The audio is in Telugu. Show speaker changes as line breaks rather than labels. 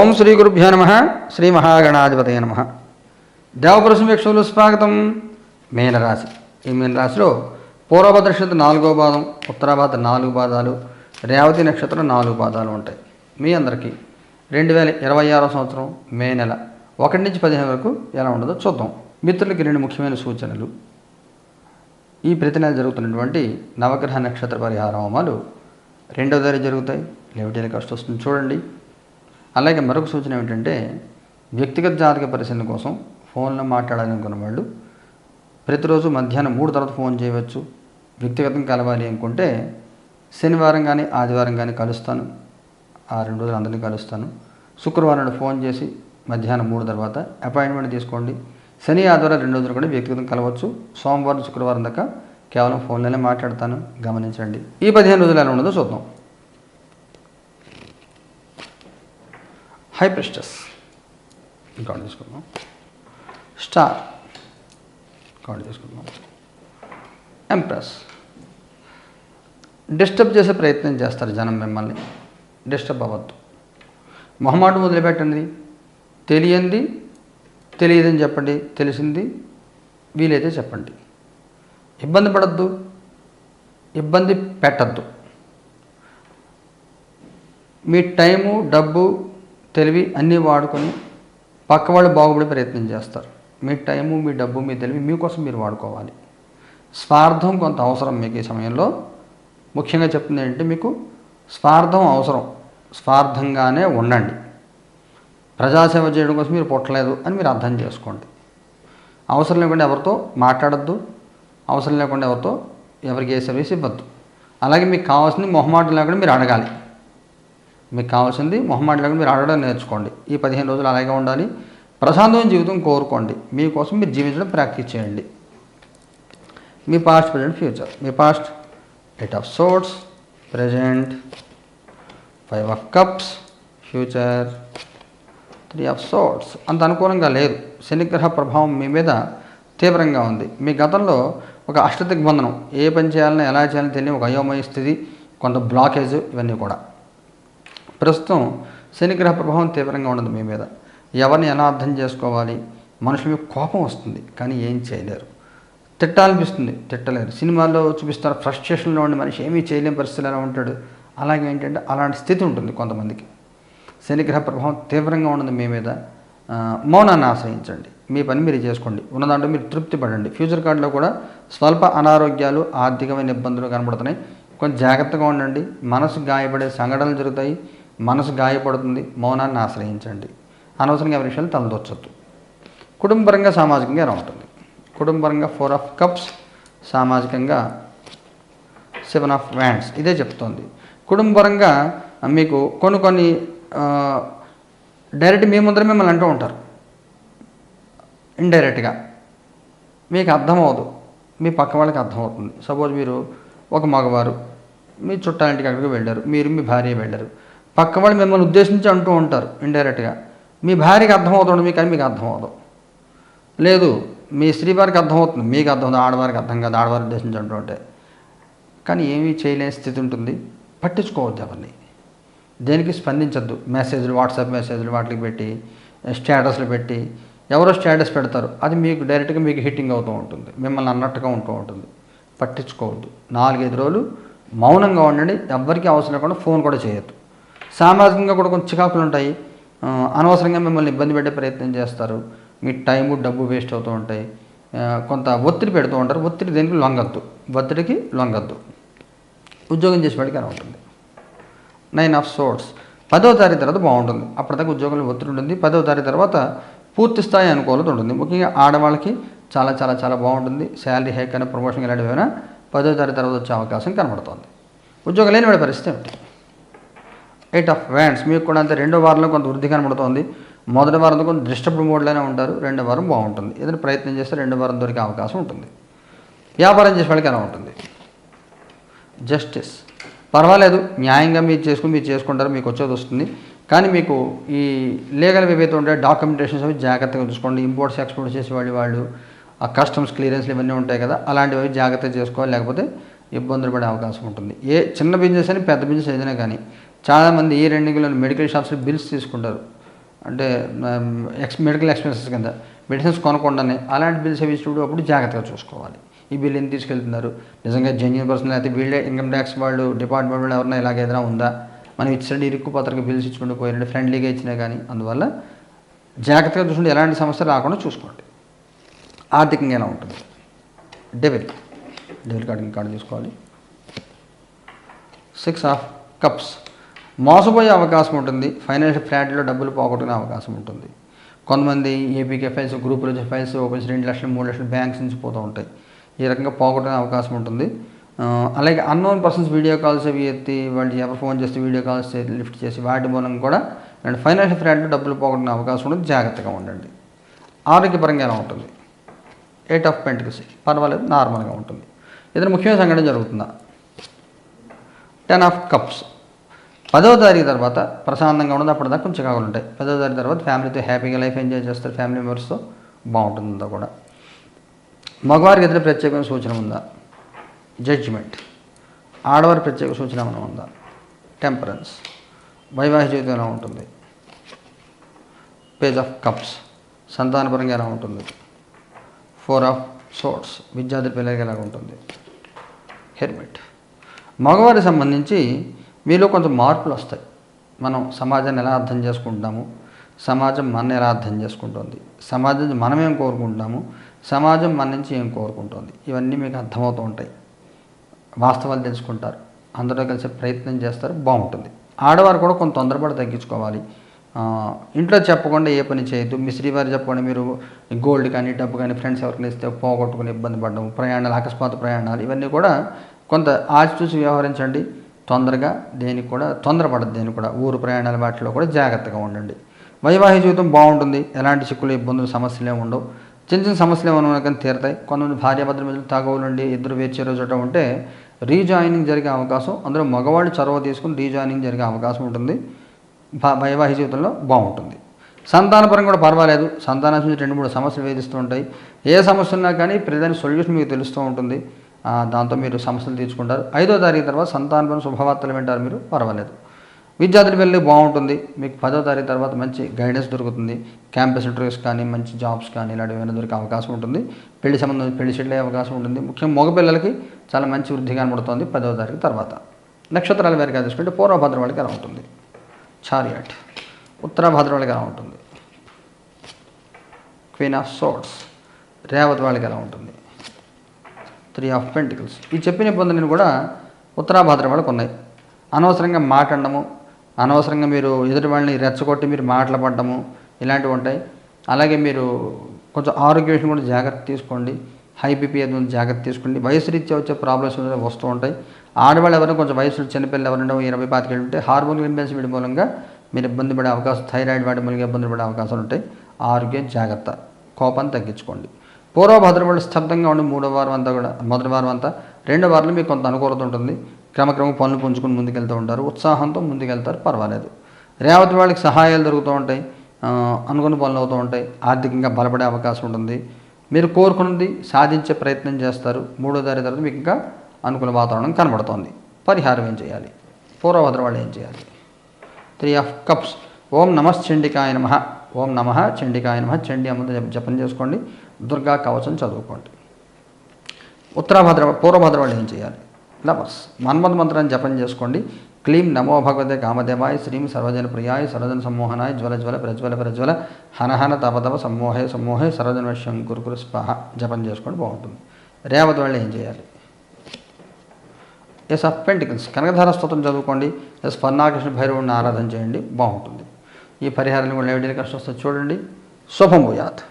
ఓం శ్రీ గురుభ్యో నమ. శ్రీ మహాగణాధిపతయ నమ. దేవపురుషం వీక్షకులు స్వాగతం. మీనరాశి. ఈ మీనరాశిలో పూర్వభద్ర నక్షత్రం 4వ పాదం, ఉత్తరాభద్ర 4 పాదాలు, రేవతి నక్షత్రం 4 పాదాలు ఉంటాయి. మీ అందరికీ 2026 సంవత్సరం మే నెల 1 నుంచి 15 వరకు ఎలా ఉండదో చూద్దాం. మిత్రులకి 2 ముఖ్యమైన సూచనలు. ఈ ప్రతి నెల జరుగుతున్నటువంటి నవగ్రహ నక్షత్ర పరిహార హోమాలు 2వ తారీఖు జరుగుతాయి. లెవిటీల కష్టం వస్తుంది చూడండి. అలాగే మరొక సూచన ఏమిటంటే, వ్యక్తిగత జాతక పరిశీలన కోసం ఫోన్లో మాట్లాడాలనుకున్న వాళ్ళు ప్రతిరోజు మధ్యాహ్నం 3 తర్వాత ఫోన్ చేయవచ్చు. వ్యక్తిగతంగా కలవాలి అనుకుంటే శనివారం కానీ ఆదివారం కానీ కలుస్తాను. ఆ 2 రోజులు అందరినీ కలుస్తాను. శుక్రవారం ఫోన్ చేసి మధ్యాహ్నం 3 తర్వాత అపాయింట్మెంట్ తీసుకోండి. శని ఆదివారం 2 రోజులు కూడా వ్యక్తిగతంగా కలవచ్చు. సోమవారం శుక్రవారం దాకా కేవలం ఫోన్లోనే మాట్లాడతాను, గమనించండి. ఈ 15 రోజులు ఎలా ఉండదో చూద్దాం. హై ప్రెస్టస్ కార్డు తీసుకుందాం. స్టార్ కార్డు తీసుకుందాం. ఎంప్రెస్. డిస్టర్బ్ చేసే ప్రయత్నం చేస్తారు జనం, మిమ్మల్ని డిస్టర్బ్ అవ్వద్దు. మొహమాటం వదిలిపెట్టండి. తెలియంది తెలియదని చెప్పండి, తెలిసింది వీలైతే చెప్పండి. ఇబ్బంది పడద్దు, ఇబ్బంది పెట్టద్దు. మీ టైము, డబ్బు, తెలివి అన్నీ వాడుకొని పక్క వాళ్ళు బాగుపడే ప్రయత్నం చేస్తారు. మీ టైము, మీ డబ్బు, మీ తెలివి మీకోసం మీరు వాడుకోవాలి. స్వార్థం కొంత అవసరం మీకు ఈ సమయంలో. ముఖ్యంగా చెప్తుంది ఏంటంటే, మీకు స్వార్థం అవసరం. స్వార్థంగానే ఉండండి. ప్రజాసేవ చేయడం కోసం మీరు పుట్టలేదు అని మీరు అర్థం చేసుకోండి. అవసరం లేకుండా ఎవరితో మాట్లాడద్దు. అవసరం లేకుండా ఎవరికి ఏ సర్వీస్ ఇవ్వద్దు. అలాగే మీకు కావాల్సింది మొహమాటం లేకుండా మీరు అడగాలి. మీకు కావాల్సింది మొహమాటం లేకుండా మీరు అడగడం నేర్చుకోండి. ఈ 15 రోజులు అలాగే ఉండాలి. ప్రశాంతమైన జీవితం కోరుకోండి. మీకోసం మీరు జీవించడం ప్రాక్టీస్ చేయండి. మీ పాస్ట్, ప్రజెంట్, ఫ్యూచర్. మీ past 8 of swords, present 5 of cups, future 3 of swords. అంత అనుకూలంగా లేదు. శనిగ్రహ ప్రభావం మీ మీద తీవ్రంగా ఉంది. మీ గతంలో ఒక అష్టదిగ్బంధనం, ఏ పని చేయాలని ఎలా చేయాలని తెలియని ఒక అయోమయ స్థితి, కొంత బ్లాకేజ్, ఇవన్నీ కూడా. ప్రస్తుతం శనిగ్రహ ప్రభావం తీవ్రంగా ఉండదు మీ మీద. ఎవరిని ఎలా అర్థం చేసుకోవాలి? మనుషుల మీద కోపం వస్తుంది, కానీ ఏం చేయలేరు. తిట్టాలనిపిస్తుంది, తిట్టలేరు. సినిమాల్లో చూపిస్తారు ఫ్రస్ట్రేషన్లో ఉండి మనిషి ఏమీ చేయలేని పరిస్థితులు ఎలా ఉంటాడు. అలాగే ఏంటంటే అలాంటి స్థితి ఉంటుంది కొంతమందికి. శనిగ్రహ ప్రభావం తీవ్రంగా ఉండదు మీ మీద. మౌనాన్ని ఆశ్రయించండి. మీ పని మీరు చేసుకోండి. ఉన్నదాంట్లో మీరు తృప్తి పడండి. ఫ్యూచర్ కార్డులో కూడా స్వల్ప అనారోగ్యాలు, ఆర్థికమైన ఇబ్బందులు కనబడుతున్నాయి. కొంచెం జాగ్రత్తగా ఉండండి. మనసు గాయపడే సంఘటనలు జరుగుతాయి. మనసు గాయపడుతుంది. మౌనాన్ని ఆశ్రయించండి. అనవసరంగా ఎవరి విషయాలు తలదొచ్చొద్దు. కుటుంబపరంగా, సామాజికంగా ఎలా ఉంటుంది? కుటుంబపరంగా 4 ఆఫ్ కప్స్, సామాజికంగా 7 ఆఫ్ వ్యాండ్స్. ఇదే చెప్తోంది. కుటుంబపరంగా మీకు కొన్ని డైరెక్ట్ మీ ముందర మిమ్మల్ని అంటూ ఉంటారు. ఇండైరెక్ట్గా మీకు అర్థమవుదు, మీ పక్క వాళ్ళకి అర్థమవుతుంది. సపోజ్ మీరు ఒక మగవారు మీ చుట్టాలింటికి అక్కడికి వెళ్ళారు, మీరు మీ భార్య వెళ్ళారు. పక్క వాళ్ళు మిమ్మల్ని ఉద్దేశించి అంటూ ఉంటారు ఇండైరెక్ట్గా. మీ భార్యకి అర్థమవుతుంది, మీకు అని మీకు అర్థమవుతుంది. లేదు, మీ స్త్రీ వారికి అర్థమవుతుంది, మీకు అర్థమవుతుంది. ఆడవారికి అర్థం కాదు, ఆడవారి ఉద్దేశించి అంటూ ఉంటే. కానీ ఏమీ చేయలేని స్థితి ఉంటుంది. పట్టించుకోవద్దు ఎవరిని, దేనికి స్పందించద్దు. మెసేజ్లు, వాట్సాప్ మెసేజ్లు వాటికి పెట్టి, స్టేటస్లు పెట్టి, ఎవరో స్టేటస్ పెడతారు, అది మీకు డైరెక్ట్గా మీకు హిట్టింగ్ అవుతూ ఉంటుంది, మిమ్మల్ని అన్నట్టుగా ఉంటూ ఉంటుంది. పట్టించుకోవద్దు. 4-5 రోజులు మౌనంగా ఉండండి. ఎవరికి అవసరం లేకుండా ఫోన్ కూడా చేయొద్దు. సామాజికంగా కూడా కొంచెం చికాకులు ఉంటాయి. అనవసరంగా మిమ్మల్ని ఇబ్బంది పెట్టే ప్రయత్నం చేస్తారు. మీ టైము, డబ్బు వేస్ట్ అవుతూ ఉంటాయి. కొంత ఒత్తిడి పెడుతూ ఉంటారు. ఒత్తిడి దేనికి లొంగద్దు, ఒత్తిడికి లొంగద్దు. ఉద్యోగం చేసేవాడికి అలా ఉంటుంది. 9 ఆఫ్ సోర్డ్స్. 10వ తారీఖు తర్వాత బాగుంటుంది. అప్పటిదాకా ఉద్యోగంలో ఒత్తిడి ఉంటుంది. 10వ తారీఖు తర్వాత పూర్తి స్థాయి అనుకూలత ఉంటుంది. ముఖ్యంగా ఆడవాళ్ళకి చాలా చాలా చాలా బాగుంటుంది. శాలరీ హైక్ అయినా, ప్రమోషన్ ఇలాంటివి అయినా 10వ తారీఖు తర్వాత వచ్చే అవకాశం కనబడుతుంది. ఉద్యోగం లేని వాడి పరిస్థితి ఏమిటి? 8 ఆఫ్ వ్యాండ్స్. మీకు కూడా అంతే. 2వ వారంలో కొంత వృద్ధి కనబడుతోంది. మొదటి వారంతో కొంత డిస్టర్బ్డ్ మోడ్లోనే ఉంటారు. 2వ వారం బాగుంటుంది. ఏదైనా ప్రయత్నం చేస్తే 2వ వారం దొరికే అవకాశం ఉంటుంది. వ్యాపారం చేసే వాళ్ళకి ఎలా ఉంటుంది? జస్టిస్. పర్వాలేదు, న్యాయంగా మీరు చేసుకుంటారు, మీకు వచ్చేది వస్తుంది. కానీ మీకు ఈ లీగల్ ఏవైతే ఉంటాయో డాక్యుమెంటేషన్స్ అవి జాగ్రత్తగా చూసుకోండి. ఇంపోర్ట్స్, ఎక్స్పోర్ట్స్ చేసేవాళ్ళు ఆ కస్టమ్స్ క్లియరెన్స్లు ఇవన్నీ ఉంటాయి కదా, అలాంటివి జాగ్రత్తగా చేసుకోవాలి. లేకపోతే ఇబ్బందులు పడే అవకాశం ఉంటుంది. ఏ చిన్న బిజినెస్ అని, పెద్ద బిజినెస్ ఏదైనా కానీ చాలామంది ఈ రెండింగ్లో మెడికల్ షాప్స్లో బిల్స్ తీసుకుంటారు. అంటే మెడికల్ ఎక్స్పెన్సెస్ కింద మెడిసిన్స్ కొనకుండానే అలాంటి బిల్స్ అవి ఇచ్చినప్పుడు జాగ్రత్తగా చూసుకోవాలి. ఈ బిల్ ఎందుకు తీసుకెళ్తున్నారు, నిజంగా జెన్యూన్ పర్సన్ అయితే వీళ్ళే ఇన్కమ్ ట్యాక్స్ వాళ్ళు డిపార్ట్మెంట్ వాళ్ళు ఎవరైనా ఇలాగ ఏదైనా ఉందా, మనం ఇచ్చిన ఇరుక్కుపోతారు బిల్స్ ఇచ్చుకుంటూ పోయినట్టు ఫ్రెండ్లీగా ఇచ్చినా కానీ. అందువల్ల జాగ్రత్తగా చూసుకుంటే ఎలాంటి సమస్య రాకుండా చూసుకోండి. ఆర్థికంగా ఎలా ఉంటుంది, డెబిట్ కార్డు తీసుకోవాలి. 6 ఆఫ్ కప్స్, మోసపోయే అవకాశం ఉంటుంది. ఫైనాన్షియల్ ఫ్రాడ్లో డబ్బులు పోగొట్టుకునే అవకాశం ఉంటుంది. కొంతమంది ఏపీకే ఫైల్స్, గ్రూప్ రోజు ఫైల్స్ ఓపెన్ 2 లక్షలు 3 లక్షలు బ్యాంక్స్ నుంచి పోతూ ఉంటాయి. ఈ రకంగా పోగొట్టుకునే అవకాశం ఉంటుంది. అలాగే అన్నోన్ పర్సన్స్ వీడియో కాల్స్ అవి ఎత్తి వాళ్ళు ఎవరు ఫోన్ చేస్తే వీడియో కాల్స్ లిఫ్ట్ చేసి వాటి మూలంగా కూడా అండ్ ఫైనాన్షియల్ ఫ్రాడ్లో డబ్బులు పోగొట్టుకునే అవకాశం ఉంటుంది. జాగ్రత్తగా ఉండండి. ఆరోగ్యపరంగా ఎలా ఉంటుంది, 8 ఆఫ్ పెంటికల్స్, పర్వాలేదు, నార్మల్గా ఉంటుంది. ఏదైనా ముఖ్యమైన సంఘటన జరుగుతుందా, 10 ఆఫ్ కప్స్, 10వ తారీఖు తర్వాత ప్రశాంతంగా ఉండదు. అప్పటిదాకా కొంచెం చికాకులు ఉంటాయి. 10వ తారీఖు తర్వాత ఫ్యామిలీతో హ్యాపీగా లైఫ్ ఎంజాయ్ చేస్తారు. ఫ్యామిలీ మెంబర్స్తో బాగుంటుందో కూడా. మగవారికి ఏదైనా ప్రత్యేకమైన సూచన ఉందా, జడ్జిమెంట్. ఆడవారి ప్రత్యేక సూచన ఏమైనా ఉందా, టెంపరెన్స్. వైవాహిక జీవితం ఎలా ఉంటుంది, పేజ్ ఆఫ్ కప్స్, సంతానపరంగా ఎలా ఉంటుంది, 4 ఆఫ్ సోర్ట్స్, విద్యార్థి పిల్లలకి ఎలా ఉంటుంది, హెర్మిట్. మగవారికి సంబంధించి మీలో కొంత మార్పులు వస్తాయి. మనం సమాజాన్ని ఎలా అర్థం చేసుకుంటాము, సమాజం మన ఎలా అర్థం చేసుకుంటుంది, సమాజం మనం ఏం కోరుకుంటాము, సమాజం మన నుంచి ఏం కోరుకుంటుంది, ఇవన్నీ మీకు అర్థమవుతూ ఉంటాయి. వాస్తవాలు తెలుసుకుంటారు, అందరూ కలిసి ప్రయత్నం చేస్తారు, బాగుంటుంది. ఆడవారు కూడా కొంత తొందరపడి తగ్గించుకోవాలి. ఇంట్లో చెప్పకుండా ఏ పని చేయొద్దు. మీ శ్రీవారు చెప్పకుండా మీరు గోల్డ్ కానీ డబ్బు కానీ ఫ్రెండ్స్ ఎవరికైనా ఇస్తే పోగొట్టుకుని ఇబ్బంది పడడం, ప్రయాణాలు, అకస్మాత్ ప్రయాణాలు, ఇవన్నీ కూడా కొంత ఆచితూచి వ్యవహరించండి. తొందరగా దేనికి కూడా తొందరపడదు. దేనికి కూడా ఊరు ప్రయాణాల వాటిలో కూడా జాగ్రత్తగా ఉండండి. వైవాహిక జీవితం బాగుంటుంది. ఎలాంటి చిక్కులు, ఇబ్బందులు, సమస్యలు ఏమి ఉండవు. చిన్న చిన్న సమస్యలు ఏమైనా కానీ తీరుతాయి. కొంతమంది భార్యాభర్తల మధ్యలో తాగవులుండి ఇద్దరు వేర్చేరో చోట ఉంటే రీజాయినింగ్ జరిగే అవకాశం, అందులో మగవాళ్ళు చొరవ తీసుకుని రీజాయినింగ్ జరిగే అవకాశం ఉంటుంది. వైవాహిక జీవితంలో బాగుంటుంది. సంతానపరంగా కూడా పర్వాలేదు. సంతానం నుంచి 2-3 సమస్యలు వేధిస్తూ ఉంటాయి. ఏ సమస్య ఉన్నా కానీ ప్రతిదాని సొల్యూషన్ మీకు తెలుస్తూ ఉంటుంది. దాంతో మీరు సమస్యలు తీర్చుకుంటారు. 5వ తారీఖు తర్వాత సంతానపరం శుభవార్తలు వింటారు మీరు, పర్వాలేదు. విద్యార్థుల వెళ్ళి బాగుంటుంది. మీకు 10వ తారీఖు తర్వాత మంచి గైడెన్స్ దొరుకుతుంది. క్యాంపస్ ఇంటర్వ్యూస్ కానీ మంచి జాబ్స్ కానీ ఇలాంటివి ఏమైనా దొరికే అవకాశం ఉంటుంది. పెళ్లి సంబంధం పెళ్లి సెటిల్ అయ్యే అవకాశం ఉంటుంది. ముఖ్యంగా మగపిల్లలకి చాలా మంచి వృద్ధి కనబడుతుంది 10వ తారీఖు తర్వాత. నక్షత్రాల వారికి తీసుకుంటే పూర్వభద్ర వాళ్ళకి ఎలా ఉంటుంది, చారియట్. ఉత్తరాభద్ర వాళ్ళకి ఎలా ఉంటుంది, క్వీన్ ఆఫ్ సోర్డ్స్. రేవతి వాళ్ళకి ఎలా ఉంటుంది, 3 ఆఫ్ పెంటికల్స్. ఈ చెప్పిన ఇబ్బందులను కూడా ఉత్తరాభద్ర వాళ్ళకి ఉన్నాయి. అనవసరంగా మాట్లాడము, అనవసరంగా మీరు ఎదుటి వాళ్ళని రెచ్చగొట్టి మీరు మాట్లాడటము ఇలాంటివి ఉంటాయి. అలాగే మీరు కొంచెం ఆరోగ్య విషయం కూడా జాగ్రత్త తీసుకోండి. హై బీపీ ఏదో జాగ్రత్త తీసుకోండి. వయసు రీత్యా వచ్చే ప్రాబ్లమ్స్ వస్తూ ఉంటాయి. ఆడవాళ్ళు ఎవరైనా కొంచెం వయసు చిన్నపిల్లలు ఎవరైనా 20-25 ఉంటే హార్మోన్ ఇంబ్యాలెన్స్ వీడి మూలంగా మీరు ఇబ్బంది పడే అవకాశం, థైరాయిడ్ వాడి మూలంగా ఇబ్బంది పడే అవకాశాలు ఉంటాయి. ఆరోగ్యం జాగ్రత్త, కోపాన్ని తగ్గించుకోండి. పూర్వభద్ర వాళ్ళు స్తబ్దంగా ఉండి 3వ వారం అంతా కూడా, మొదటి వారం అంతా 2వ వారంలో మీకు కొంత అనుకూలత ఉంటుంది. క్రమక్రమంగా పనులు పుంజుకుని ముందుకెళ్తూ ఉంటారు. ఉత్సాహంతో ముందుకెళ్తారు, పర్వాలేదు. రేవతి వాళ్ళకి సహాయాలు దొరుకుతూ ఉంటాయి. అనుకున్న పనులు అవుతూ ఉంటాయి. ఆర్థికంగా బలపడే అవకాశం ఉంటుంది. మీరు కోరుకున్నది సాధించే ప్రయత్నం చేస్తారు. 3వ తారీఖు తర్వాత మీకు ఇంకా అనుకూల వాతావరణం కనబడుతోంది. పరిహారం ఏం చేయాలి, పూర్వభద్ర వాళ్ళు ఏం చేయాలి, 3 ఆఫ్ కప్స్. ఓం నమః చండికాయ నమః, ఓం నమః చండికాయ నమః. చండి అమ్మ జపం చేసుకోండి. దుర్గా కవచం చదువుకోండి. పూర్వభద్ర వాళ్ళు ఏం చేయాలి, లవర్స్ మన్మథ మంత్రాన్ని జపం చేసుకోండి. క్లీం నమో భగవతే కామదేవాయ శ్రీం సర్వజన ప్రియాయ సర్వజన సమ్మోహనాయ జ్వల జ్వల ప్రజ్వల ప్రజ్వల హనహన తపతప సమ్మోహే సమ్మోహే సర్వజన వశ్యం కురుకురు స్వాహ జపం చేసుకోండి, బాగుంటుంది. రేవతి వాళ్ళు ఏం చేయాలి, ఎస్ ఆఫ్ పెంటికల్స్ కనకధార స్తోత్రం చదువుకోండి. ఎస్ పన్నాకృష్ణ భైరవుడిని ఆరాధన చేయండి, బాగుంటుంది. ఈ పరిహారాన్ని కూడా ఎవరి కష్టం వస్తే చూడండి. శుభం భూయాత్.